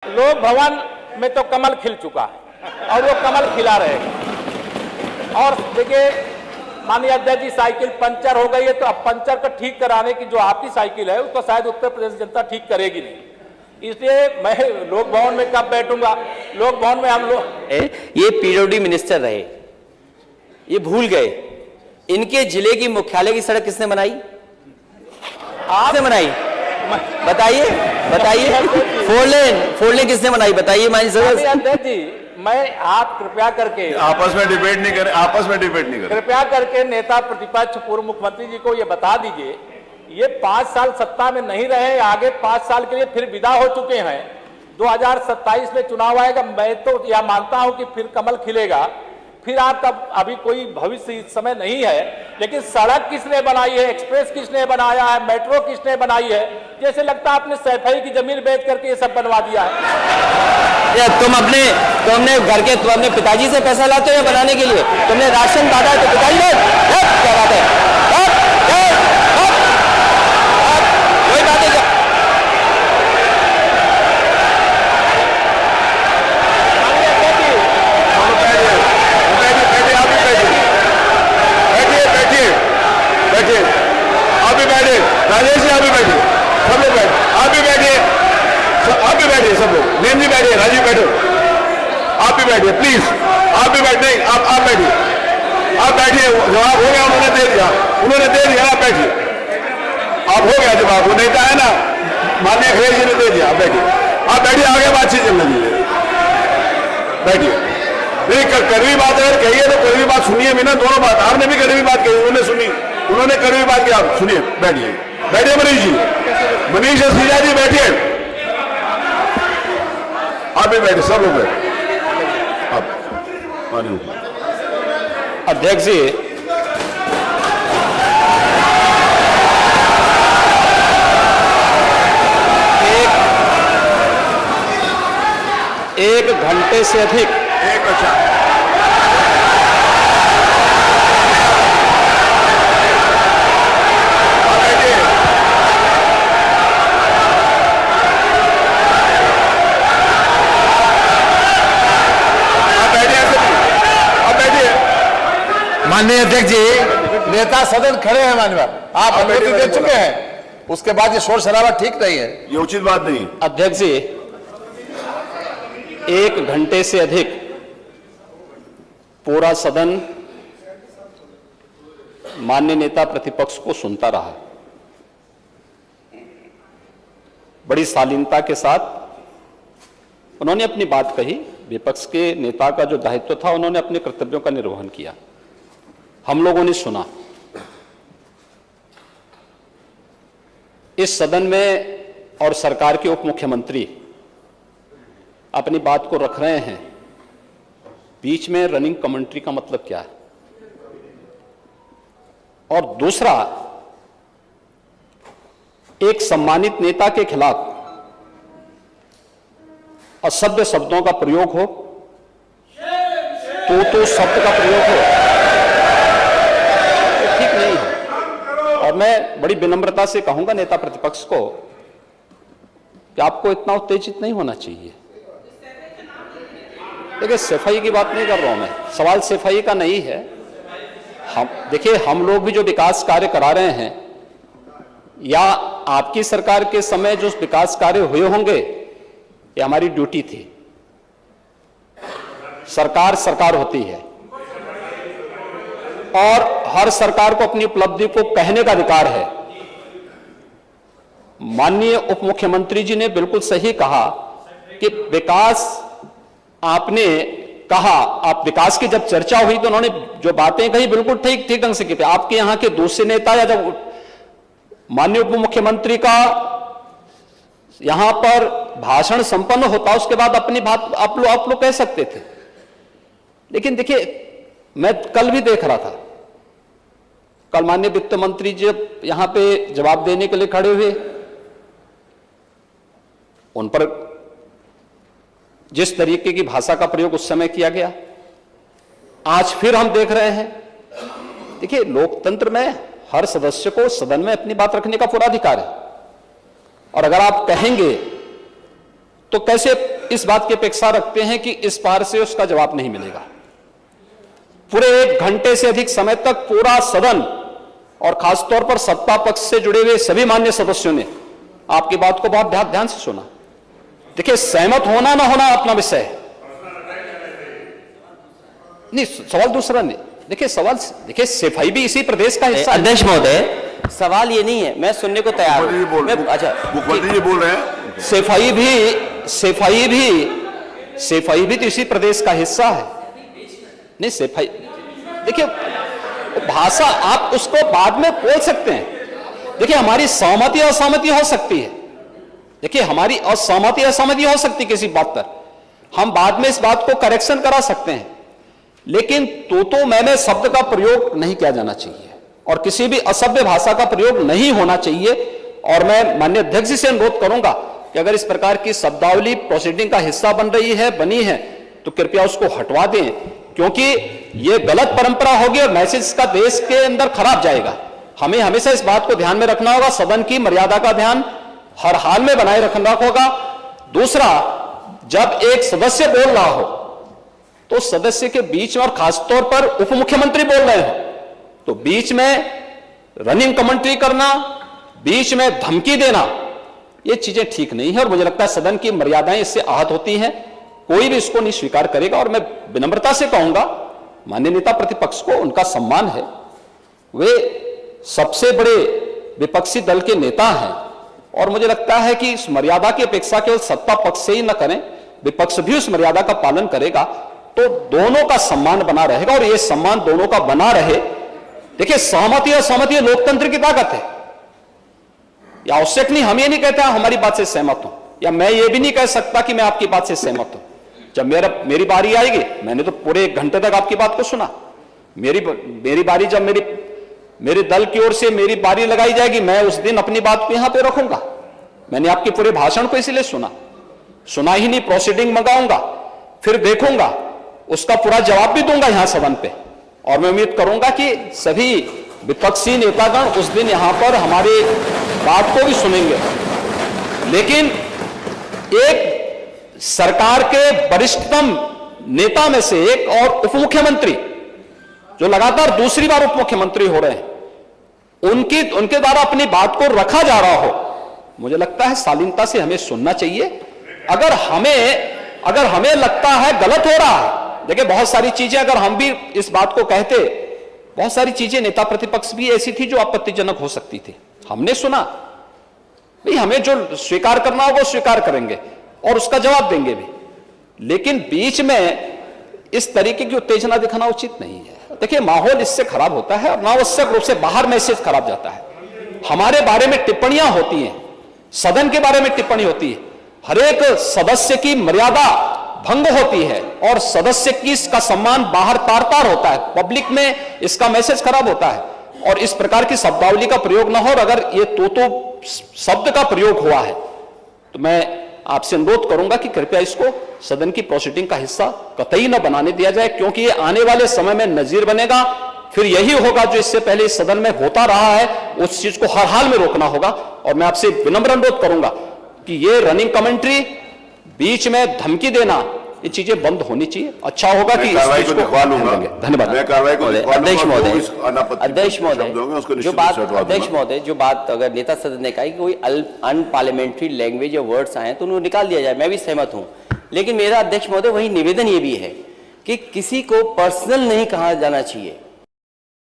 लोक भवन में तो कमल खिल चुका है और वो कमल खिला रहेगा। और देखिए माननीय अध्यक्ष जी, साइकिल पंचर हो गई है तो अब पंचर को ठीक कराने की जो आपकी साइकिल है उसको शायद उत्तर प्रदेश जनता ठीक करेगी नहीं। इसलिए मैं लोक भवन में कब बैठूंगा, लोक भवन में हम लोग ये पीडब्ल्यूडी मिनिस्टर रहे, ये भूल गए इनके जिले की मुख्यालय की सड़क किसने बनाई? आपने बनाई? बताइए बताइए। फोर लेन किसने बनाई बताइए? अध्यक्ष जी, मैं आप कृपया करके आपस में डिबेट नहीं करें, कृपया करके नेता प्रतिपक्ष पूर्व मुख्यमंत्री जी को ये बता दीजिए, ये 5 साल सत्ता में नहीं रहे, आगे 5 साल के लिए फिर विदा हो चुके हैं। 2027 में चुनाव आएगा, मैं तो यह मानता हूं कि फिर कमल खिलेगा, फिर आपका अभी कोई भविष्य इस समय नहीं है। लेकिन सड़क किसने बनाई है, एक्सप्रेस किसने बनाया है, मेट्रो किसने बनाई है? जैसे लगता है आपने सैफई की जमीन बेच करके ये सब बनवा दिया है। तुम अपने पिताजी से पैसा लाते हो बनाने के लिए? तुमने राशन बांटा तो पिताजी ने क्या बात है? कोई बात है? राजेश जी आप भी बैठिए, सब लोग बैठे, आप भी बैठिए, सब लोग, नेम जी बैठिए, राजीव बैठो, आप भी बैठिए प्लीज, आप भी बैठे, आप बैठिए, जवाब हो गया, उन्होंने दे दिया, आप बैठिए, आप हो गया जवाब, वो नहीं था है ना, माननीय खलेर जी ने दे दिया, आप बैठिए, आगे बातचीत चलने दीजिए, बैठिए। नहीं कड़वी बात अगर कही है तो कड़वी बात सुनिए भी ना, दोनों बात, आपने भी कड़वी बात कही, उन्होंने सुनी, उन्होंने कड़वी बात की, आप सुनिए, बैठिए मनीष जी, मनीष सिंह जी बैठिए, आप भी बैठे, सब लोग बैठे। अध्यक्ष जी, एक घंटे से अधिक माननीय अध्यक्ष जी, नेता सदन खड़े हैं, माननीय आप अनुमति दे चुके हैं, उसके बाद ये शोर शराबा ठीक नहीं है, ये उचित बात नहीं। अध्यक्ष जी, 1 घंटे से अधिक पूरा सदन माननीय नेता प्रतिपक्ष को सुनता रहा। बड़ी शालीनता के साथ उन्होंने अपनी बात कही। विपक्ष के नेता का जो दायित्व था, उन्होंने अपने कर्तव्यों का निर्वहन किया, हम लोगों ने सुना। इस सदन में और सरकार के उप मुख्यमंत्री अपनी बात को रख रहे हैं, बीच में रनिंग कमेंट्री का मतलब क्या है? और दूसरा, एक सम्मानित नेता के खिलाफ असभ्य शब्दों का प्रयोग हो, तो शब्द का प्रयोग हो, तो ठीक नहीं है। और मैं बड़ी विनम्रता से कहूंगा नेता प्रतिपक्ष को कि आपको इतना उत्तेजित नहीं होना चाहिए। देखिए, सफाई की बात नहीं कर रहा हूं मैं, सवाल सफाई का नहीं है। देखिए, हम लोग भी जो विकास कार्य करा रहे हैं, या आपकी सरकार के समय जो विकास कार्य हुए होंगे, ये हमारी ड्यूटी थी। सरकार होती है और हर सरकार को अपनी उपलब्धि को कहने का अधिकार है। माननीय उप मुख्यमंत्री जी ने बिल्कुल सही कहा कि विकास, आपने कहा, आप विकास की जब चर्चा हुई तो उन्होंने जो बातें कही बिल्कुल ठीक ढंग से की थी। आपके यहां के दूसरे नेता या जब माननीय उप मुख्यमंत्री का यहां पर भाषण संपन्न होता, उसके बाद अपनी बात आप लोग कह सकते थे। लेकिन देखिए, मैं कल भी देख रहा था, कल माननीय वित्त मंत्री जी यहां पे जवाब देने के लिए खड़े हुए, उन पर जिस तरीके की भाषा का प्रयोग उस समय किया गया, आज फिर हम देख रहे हैं। देखिए, लोकतंत्र में हर सदस्य को सदन में अपनी बात रखने का पूरा अधिकार है, और अगर आप कहेंगे तो कैसे इस बात की अपेक्षा रखते हैं कि इस बार से उसका जवाब नहीं मिलेगा? पूरे 1 घंटे से अधिक समय तक पूरा सदन और खासतौर पर सत्ता पक्ष से जुड़े हुए सभी मान्य सदस्यों ने आपकी बात को बहुत ध्यान से सुना। देखिए, सहमत होना ना होना अपना विषय है, नहीं सवाल दूसरा नहीं। देखिए सवाल, देखिए सफाई भी इसी प्रदेश का हिस्सा है। अध्यक्ष महोदय, सवाल ये नहीं है, मैं सुनने को तैयार हूं। अच्छा, मुख्यमंत्री जी बोल रहे हैं, सफाई भी तो इसी प्रदेश का हिस्सा है। नहीं सफाई, देखिए भाषा आप उसको बाद में बोल सकते हैं। देखिए हमारी सहमति असहमति हो सकती है, देखिए हमारी असहमति असहमति हो सकती है किसी बात पर, हम बाद में इस बात को करेक्शन करा सकते हैं, लेकिन तो मैं शब्द का प्रयोग नहीं किया जाना चाहिए और किसी भी असभ्य भाषा का प्रयोग नहीं होना चाहिए। और मैं माननीय अध्यक्ष जी से अनुरोध करूंगा कि अगर इस प्रकार की शब्दावली प्रोसीडिंग का हिस्सा बनी है तो कृपया उसको हटवा दें, क्योंकि यह गलत परंपरा होगी और मैसेज का देश के अंदर खराब जाएगा। हमें हमेशा इस बात को ध्यान में रखना होगा, सदन की मर्यादा का ध्यान हर हाल में बनाए रखना होगा। दूसरा, जब एक सदस्य बोल रहा हो तो सदस्य के बीच में, और खासतौर पर उप मुख्यमंत्री बोल रहे हो, तो बीच में रनिंग कमेंट्री करना, बीच में धमकी देना, ये चीजें ठीक नहीं है और मुझे लगता है सदन की मर्यादाएं इससे आहत होती हैं। कोई भी इसको नहीं स्वीकार करेगा और मैं विनम्रता से कहूंगा माननीय नेता प्रतिपक्ष को, उनका सम्मान है, वे सबसे बड़े विपक्षी दल के नेता हैं और मुझे लगता है कि इस मर्यादा की अपेक्षा केवल सत्ता पक्ष से ही न करें, विपक्ष भी उस मर्यादा का पालन करेगा तो दोनों का सम्मान बना रहेगा और यह सम्मान दोनों का बना रहे। देखिए सहमति और सहमति लोकतंत्र की ताकत है, या आवश्यक नहीं, हम ये नहीं कहते हमारी बात से सहमत हूं, या मैं ये भी नहीं कह सकता कि मैं आपकी बात से सहमत हूं। जब मेरी बारी आएगी, मैंने तो पूरे 1 घंटे तक आपकी बात को सुना, मेरी बारी जब मेरे दल की ओर से मेरी बारी लगाई जाएगी, मैं उस दिन अपनी बात को यहां पे रखूंगा। मैंने आपके पूरे भाषण को इसलिए सुना ही नहीं, प्रोसीडिंग मंगाऊंगा, फिर देखूंगा, उसका पूरा जवाब भी दूंगा यहां सदन पे, और मैं उम्मीद करूंगा कि सभी विपक्षी नेतागण उस दिन यहां पर हमारी बात को भी सुनेंगे। लेकिन एक सरकार के वरिष्ठतम नेता में से एक और उप मुख्यमंत्री जो लगातार दूसरी बार उप मुख्यमंत्री हो रहे हैं, उनके द्वारा अपनी बात को रखा जा रहा हो, मुझे लगता है शालीनता से हमें सुनना चाहिए। अगर हमें लगता है गलत हो रहा है, देखिए बहुत सारी चीजें अगर हम भी इस बात को कहते, बहुत सारी चीजें नेता प्रतिपक्ष भी ऐसी थी जो आपत्तिजनक हो सकती थी, हमने सुना, भाई हमें जो स्वीकार करना होगा वो स्वीकार करेंगे और उसका जवाब देंगे भी, लेकिन बीच में इस तरीके की उत्तेजना दिखाना उचित नहीं है। देखिए माहौल इससे खराब होता है और अनावश्यक रूप से बाहर मैसेज खराब जाता है। हमारे बारे में टिप्पणियां होती हैं, सदन के बारे में टिप्पणी होती है, हर एक सदस्य की मर्यादा भंग होती है और सदस्य की इसका सम्मान बाहर तार तार होता है, पब्लिक में इसका मैसेज खराब होता है और इस प्रकार की शब्दावली का प्रयोग न हो। और अगर ये तो शब्द का प्रयोग हुआ है तो मैं आपसे अनुरोध करूंगा कि कृपया इसको सदन की प्रोसीडिंग का हिस्सा कतई न बनाने दिया जाए, क्योंकि ये आने वाले समय में नजीर बनेगा। फिर यही होगा जो इससे पहले इस सदन में होता रहा है, उस चीज को हर हाल में रोकना होगा। और मैं आपसे विनम्र अनुरोध करूंगा कि ये रनिंग कमेंट्री, बीच में धमकी देना, ये चीजें बंद होनी चाहिए। अच्छा होगा कि कार्रवाई को दिखवा लूंगा। धन्यवाद। मैं कार्रवाई को अध्यक्ष महोदय, जो बात अगर नेता सदन ने कहा कि कोई अनपार्लियामेंट्री लैंग्वेज या वर्ड्स आए तो उनको निकाल दिया जाए, मैं भी सहमत हूं, लेकिन मेरा अध्यक्ष महोदय वही निवेदन ये भी है कि किसी को पर्सनल नहीं कहा जाना चाहिए।